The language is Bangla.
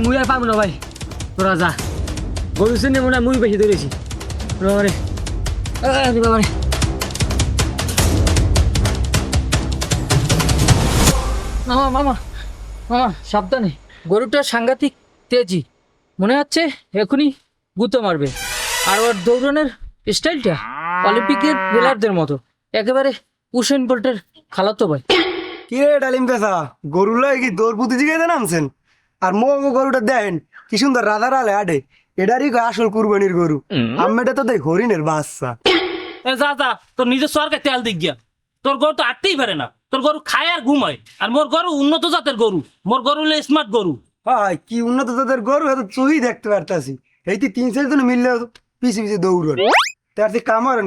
মুই আর পাবো না ভাই, তোরা যা। গরু শুনে মনে হয় মুই বেশি ধরেছি। বাবারে বাবারে, মামা মামা মামা সাবধানে, গরুটা সাংঘাতিক তেজি, মনে হচ্ছে এখনই গুঁতো মারবে। আর ওর দৌড়ানোর স্টাইলটা অলিম্পিকের প্লেয়ারদের মতো, একেবারে উসেন বোল্টের খালাতো ভাই। কি রে ডালিম কাছা, গরু লয় কি দৌড় প্রতিযোগিতা নামছেন? আর মোগো গরুটা দেখেন কি সুন্দর রাধার আলে আডে, এটারই কয় আসল কুরবানির গরু। আম্মেটা তো দেখ হরিণের বাচ্চা। এ যা যা, তোর নিজের সরকার তেল দিক গিয়া। তোর গরু তো আটতেই পারে না, তোর গরু খায় আর ঘুমায়। আর মোর গরু উন্নত জাতের গরু, মোর গরু হলো স্মার্ট গরু। হয় কি উন্নত জাতের গরু, এত চুই দেখতে পারতাছি। এই 3-4 জন মিললে পিছে পিছে দৌড়ন, তার কামারেন।